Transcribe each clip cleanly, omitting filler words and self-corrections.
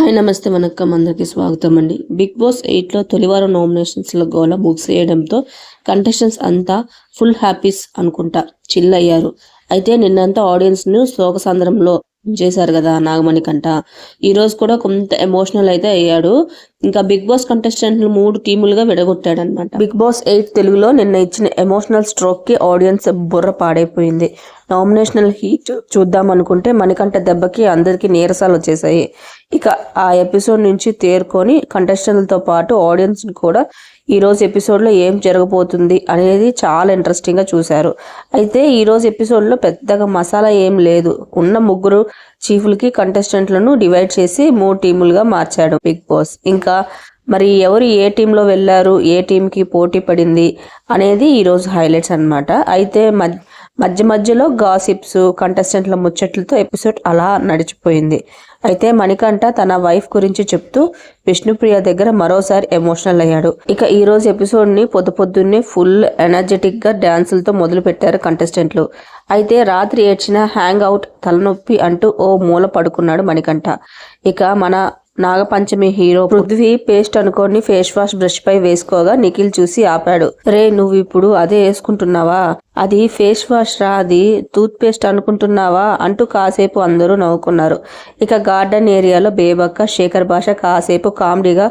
Hi నమస్తే వనక్కం అందరికీ స్వాగతం అండి. బిగ్ బాస్ 8లో తొలివారం నామినేషన్స్లో గోల ముగిసేయడంతో కంటెస్టెంట్స్ అంతా ఫుల్ హ్యాపీస్ అనుకుంటా చిల్ అయ్యారు. అయితే నిన్నంతా ఆడియన్స్ను శోకసంద్రంలో చేశారు కదా నాగమణికంట. ఈరోజు కూడా కొంత ఎమోషనల్ అయితే అయ్యాడు. ఇంకా బిగ్ బాస్ కంటెస్టెంట్లు 3 టీములుగా విడగొట్టాడు అనమాట. బిగ్ బాస్ 8 తెలుగులో నిన్న ఇచ్చిన ఎమోషనల్ స్ట్రోక్ కి ఆడియన్స్ బుర్ర పాడైపోయింది. నామినేషనల్ హీట్ చూద్దాం అనుకుంటే మణికంఠ దెబ్బకి అందరికి నీరసాలు వచ్చేసాయి. ఇక ఆ ఎపిసోడ్ నుంచి తేరుకొని కంటెస్టెంట్లతో పాటు ఆడియన్స్ కూడా ఈరోజు ఎపిసోడ్లో ఏం జరగబోతుంది అనేది చాలా ఇంట్రెస్టింగ్గా చూశారు. అయితే ఈరోజు ఎపిసోడ్లో పెద్దగా మసాలా ఏం లేదు. ఉన్న 3 చీఫ్లకి కంటెస్టెంట్లను డివైడ్ చేసి 3 టీములుగా మార్చాడు బిగ్ బాస్. ఇంకా మరి ఎవరు ఏ టీంలో వెళ్ళారు, ఏ టీంకి పోటీ పడింది అనేది ఈరోజు హైలైట్స్ అన్నమాట. అయితే మధ్యలో గాసిప్స్, కంటెస్టెంట్ల ముచ్చట్లతో ఎపిసోడ్ అలా నడిచిపోయింది. అయితే మణికంఠ తన వైఫ్ గురించి చెప్తూ విష్ణుప్రియ దగ్గర మరోసారి ఎమోషనల్ అయ్యాడు. ఇక ఈ రోజు ఎపిసోడ్ ని పొద్దున్నే ఫుల్ ఎనర్జెటిక్ గా డాన్సులతో మొదలు పెట్టారు కంటెస్టెంట్లు. అయితే రాత్రి ఏడ్చిన హ్యాంగ్ అవుట్, తలనొప్పి అంటూ ఓ మూల పడుకున్నాడు మణికంఠ. ఇక మన నాగపంచమి హీరో పృథ్వీ పేస్ట్ అనుకోని ఫేస్ వాష్ బ్రష్ పై వేసుకోగా నిఖిల్ చూసి ఆపాడు. రే, నువ్వు ఇప్పుడు అదే వేసుకుంటున్నావా? అది ఫేస్ వాష్ రా, అది టూత్ పేస్ట్ అనుకుంటున్నావా అంటూ కాసేపు అందరూ నవ్వుకున్నారు. ఇక గార్డెన్ ఏరియాలో బేబక్క, శేఖర్ భాష కాసేపు కామెడీగా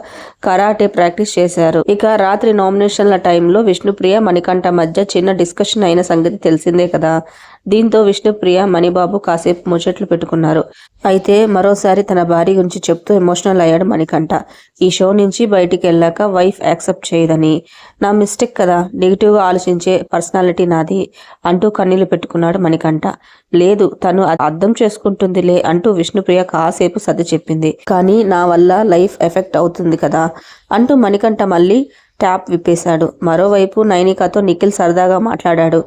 కరాటే ప్రాక్టీస్ చేశారు. ఇక రాత్రి నామినేషన్ల టైంలో విష్ణుప్రియ, మణికంఠ మధ్య చిన్న డిస్కషన్ అయిన సంగతి తెలిసిందే కదా. దీంతో విష్ణుప్రియ, మణిబాబు కాసేపు ముచ్చట్లు పెట్టుకున్నారు. అయితే మరోసారి తన భార్య గురించి చెప్తూ ఎమోషనల్ అయ్యాడు మణికంఠ. ఈ షో నుంచి బయటికి వెళ్ళాక వైఫ్ యాక్సెప్ట్ చేయదని, నా మిస్టేక్ కదా, నెగిటివ్గా ఆలోచించే పర్సనాలిటీ నాది అంటూ కన్నీళ్లు పెట్టుకున్నాడు మణికంఠ. లేదు, తను అర్థం చేసుకుంటుందిలే అంటూ విష్ణుప్రియ కాసేపు సర్ది చెప్పింది. కానీ నా వల్ల లైఫ్ ఎఫెక్ట్ అవుతుంది కదా అంటూ మణికంఠ మళ్ళీ ట్యాప్ విప్పేశాడు. మరోవైపు నైనికతో నిఖిల్ సరదాగా మాట్లాడాడు.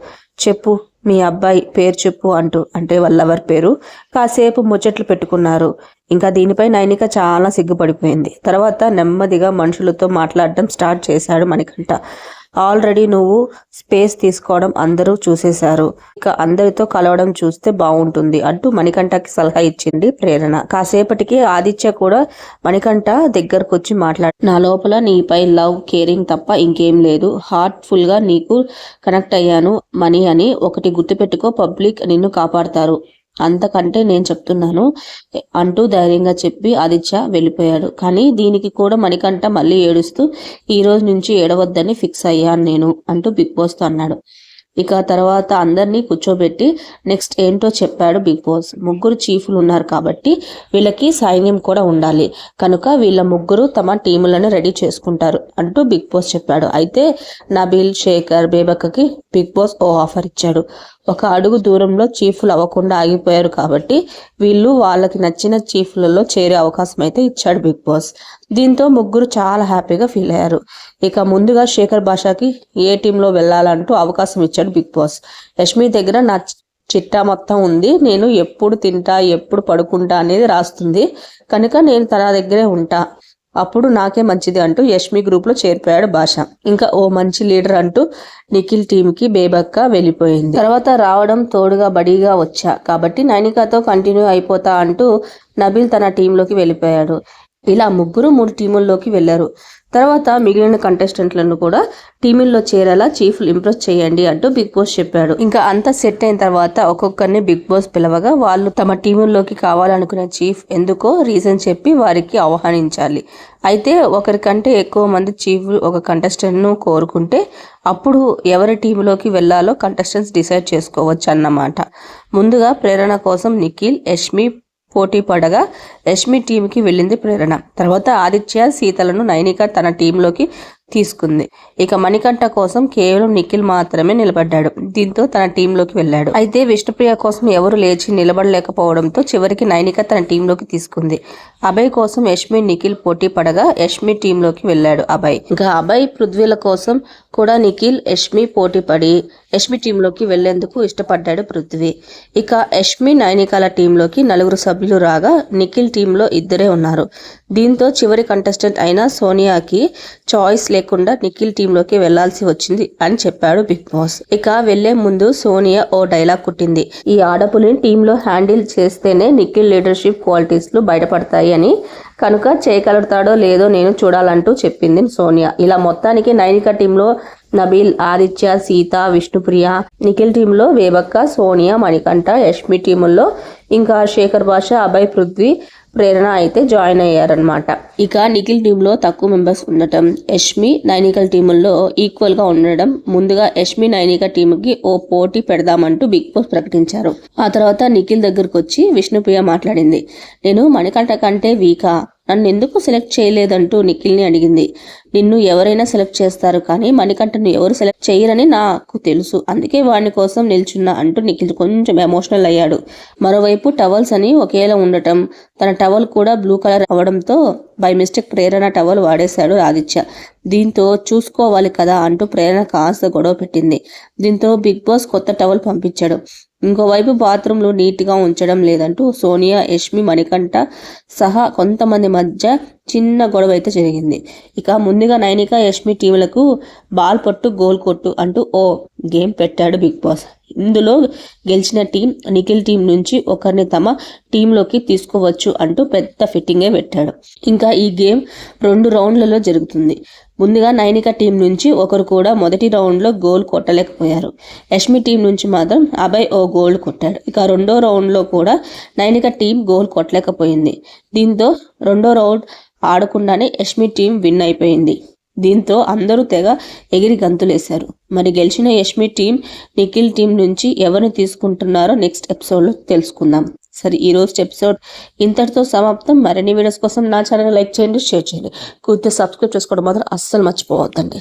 చెప్పు, మీ అబ్బాయి పేరు చెప్పు అంటూ, అంటే వాళ్ళెవరి పేరు. కాసేపు ముచ్చట్లు పెట్టుకున్నారు. ఇంకా దీనిపై నైనిక చాలా సిగ్గుపడిపోయింది. తర్వాత నెమ్మదిగా మనుషులతో మాట్లాడడం స్టార్ట్ చేశాడు మణికంఠ. ఆల్రెడీ నువ్వు స్పేస్ తీసుకోవడం అందరూ చూసేశారు, ఇక అందరితో కలవడం చూస్తే బాగుంటుంది అంటూ మణికంఠకి సలహా ఇచ్చింది ప్రేరణ. కాసేపటికి ఆదిత్య కూడా మణికంఠ దగ్గరకు వచ్చి నా లోపల నీపై లవ్, కేరింగ్ తప్ప ఇంకేం లేదు. హార్ట్ఫుల్ గా నీకు కనెక్ట్ అయ్యాను మణి అని ఒకటి గుర్తుపెట్టుకో, పబ్లిక్ నిన్ను కాపాడతారు, అంతకంటే నేను చెప్తున్నాను అంటూ ధైర్యంగా చెప్పి ఆదిత్య వెళ్ళిపోయాడు. కానీ దీనికి కూడా మణికంఠ మళ్ళీ ఏడుస్తూ ఈ రోజు నుంచి ఏడవద్దని ఫిక్స్ అయ్యాను నేను అంటూ బిగ్ బాస్ తో అన్నాడు. ఇక తర్వాత అందరినీ కూర్చోబెట్టి నెక్స్ట్ ఏంటో చెప్పాడు బిగ్ బాస్. 3 చీఫ్లు ఉన్నారు కాబట్టి వీళ్ళకి సైన్యం కూడా ఉండాలి, కనుక వీళ్ళ 3 తమ టీములను రెడీ చేసుకుంటారు అంటూ బిగ్ బాస్ చెప్పాడు. అయితే నబీల్, శేఖర్, బేబక్కకి బిగ్ బాస్ ఓ ఆఫర్ ఇచ్చాడు. ఒక అడుగు దూరంలో చీఫ్లు అవ్వకుండా ఆగిపోయారు కాబట్టి వీళ్ళు వాళ్ళకి నచ్చిన చీఫ్లలో చేరే అవకాశం అయితే ఇచ్చాడు బిగ్ బాస్. దీంతో 3 చాలా హ్యాపీగా ఫీల్ అయ్యారు. ఇక ముందుగా శేఖర్ భాషకి ఏ టీంలో వెళ్ళాలంటూ అవకాశం ఇచ్చాడు బిగ్ బాస్. యష్మి దగ్గర నా చిట్టా మొత్తం ఉంది, నేను ఎప్పుడు తింటా, ఎప్పుడు పడుకుంటా అనేది రాస్తుంది, కనుక నేను తన దగ్గరే ఉంటా, అప్పుడు నాకే మంచిది అంటూ యష్మి గ్రూప్ లో చేరిపోయాడు భాష. ఇంకా ఓ మంచి లీడర్ అంటూ నిఖిల్ టీమ్ కి బేబక్క వెళ్ళిపోయింది. తర్వాత రావడం తోడుగా బడిగా వచ్చా కాబట్టి నైనికతో కంటిన్యూ అయిపోతా అంటూ నబీల్ తన టీంలోకి వెళ్ళిపోయాడు. ఇలా 3 టీముల్లోకి వెళ్లారు. తర్వాత మిగిలిన కంటెస్టెంట్లను కూడా టీముల్లో చేరేలా చీఫ్లు ఇంప్రెస్ చేయండి అంటూ బిగ్ బాస్ చెప్పాడు. ఇంకా అంతా సెట్ అయిన తర్వాత ఒక్కొక్కరిని బిగ్ బాస్ పిలవగా వాళ్ళు తమ టీముల్లోకి కావాలనుకునే చీఫ్ ఎందుకో రీజన్ చెప్పి వారికి ఆహ్వానించాలి. అయితే ఒకరికంటే ఎక్కువ మంది చీఫ్లు ఒక కంటెస్టెంట్ను కోరుకుంటే అప్పుడు ఎవరి టీంలోకి వెళ్లాలో కంటెస్టెంట్స్ డిసైడ్ చేసుకోవచ్చు అన్నమాట. ముందుగా ప్రేరణ కోసం నిఖిల్, యష్మి పోటీ పడగా యష్మి టీంకి వెళ్ళింది ప్రేరణ. తర్వాత ఆదిత్య, సీతలను నైనిక తన టీంలోకి తీసుకుంది. ఇక మణికంఠ కోసం కేవలం నిఖిల్ మాత్రమే నిలబడ్డాడు. దీంతో తన టీంలోకి వెళ్ళాడు. అయితే విష్ణుప్రియ కోసం ఎవరు లేచి నిలబడలేకపోవడంతో చివరికి నైనిక తన టీంలోకి తీసుకుంది. అభయ్ కోసం యష్మి, నిఖిల్ పోటీ పడగా యష్మి టీంలోకి వెళ్ళాడు అభయ్. ఇంకా అభయ్, పృథ్వీల కోసం కూడా నిఖిల్, యష్మి పోటీ పడి యష్మి టీంలోకి వెళ్లేందుకు ఇష్టపడ్డాడు పృథ్వీ. ఇక యష్మి నైనికాల టీంలోకి 4 సభ్యులు రాగా నిఖిల్ టీంలో 2 ఉన్నారు. దీంతో చివరి కంటెస్టెంట్ అయిన సోనియాకి చాయిస్ లేకుండా నిఖిల్ టీంలోకి వెళ్లాల్సి వచ్చింది అని చెప్పాడు బిగ్ బాస్. ఇక వెళ్లే ముందు సోనియా ఓ డైలాగ్ కుట్టింది. ఈ ఆడపులిని టీంలో హ్యాండిల్ చేస్తేనే నిఖిల్ లీడర్షిప్ క్వాలిటీస్ బయటపడతాయి అని, కనుక చేయగలుగుతాడో లేదో నేను చూడాలంటూ చెప్పింది సోనియా. ఇలా మొత్తానికి నైనిక టీంలో నబీల్, ఆదిత్య, సీత, విష్ణుప్రియ, నిఖిల్ టీంలో వేబక్క, సోనియా, మణికంఠ, యష్మి టీముల్లో ఇంకా శేఖర్ భాష, అభయ్, పృథ్వీ, ప్రేరణ అయితే జాయిన్ అయ్యారనమాట. ఇక నిఖిల్ టీంలో తక్కువ మెంబర్స్ ఉండటం, యష్మి నైనికల్ టీముల్లో ఈక్వల్ గా ఉండడం, ముందుగా యష్మి నైనిక టీంకి ఓ పోటీ పెడదామంటూ బిగ్ బాస్ ప్రకటించారు. ఆ తర్వాత నిఖిల్ దగ్గరకు వచ్చి విష్ణుప్రియ మాట్లాడింది. నేను మణికంఠ కంటే వీకా, నన్ను ఎందుకు సెలెక్ట్ చేయలేదంటూ నిఖిల్ని అడిగింది. నిన్ను ఎవరైనా సెలెక్ట్ చేస్తారు కానీ మణికంఠను ఎవరు సెలెక్ట్ చేయరని నాకు తెలుసు, అందుకే వాడి కోసం నిల్చున్నా అంటూ నిఖిల్ కొంచెం ఎమోషనల్ అయ్యాడు. మరోవైపు టవల్స్ అని ఒకేలా ఉండటం, తన టవల్ కూడా బ్లూ కలర్ అవడంతో బై మిస్టేక్ ప్రేరణ టవల్ వాడేశాడు ఆదిత్య. దీంతో చూసుకోవాలి కదా అంటూ ప్రేరణ కాస్త గొడవ పెట్టింది. దీంతో బిగ్ బాస్ కొత్త టవల్ పంపించాడు. ఇంకోవైపు బాత్రూంలో నీట్గా ఉంచడం లేదంటూ సోనియా, యష్మి, మణికంఠ సహా కొంతమంది మధ్య చిన్న గొడవ అయితే జరిగింది. ఇక ముందుగా నైనిక, యష్మి టీములకు బాల్ పట్టు, గోల్ కొట్టు అంటూ ఓ గేమ్ పెట్టాడు బిగ్ బాస్. ఇందులో గెలిచిన టీం నిఖిల్ టీం నుంచి ఒకరిని తమ టీంలోకి తీసుకోవచ్చు అంటూ పెద్ద ఫిట్టింగే పెట్టాడు. ఇంకా ఈ గేమ్ 2 రౌండ్లలో జరుగుతుంది. ముందుగా నైనిక టీం నుంచి ఒకరు కూడా మొదటి రౌండ్లో గోల్ కొట్టలేకపోయారు. యష్మి టీం నుంచి మాత్రం అభయ్ ఓ గోల్ కొట్టాడు. ఇక 2వ రౌండ్లో కూడా నైనిక టీం గోల్ కొట్టలేకపోయింది. దీంతో 2వ రౌండ్ ఆడకుండానే యష్మి టీం విన్ అయిపోయింది. దీంతో అందరూ తెగ ఎగిరి గంతులేశారు. మరి గెలిచిన యష్మి టీం నిఖిల్ టీం నుంచి ఎవరిని తీసుకుంటున్నారో నెక్స్ట్ ఎపిసోడ్లో తెలుసుకుందాం. సరే, ఈ రోజు ఎపిసోడ్ ఇంతటితో సమాప్తం. మరిన్ని వీడియోస్ కోసం నా ఛానల్ లైక్ చేయండి, షేర్ చేయండి, కుదిరితే సబ్స్క్రైబ్ చేసుకోవడం మాత్రం అస్సలు మర్చిపోవద్దండి.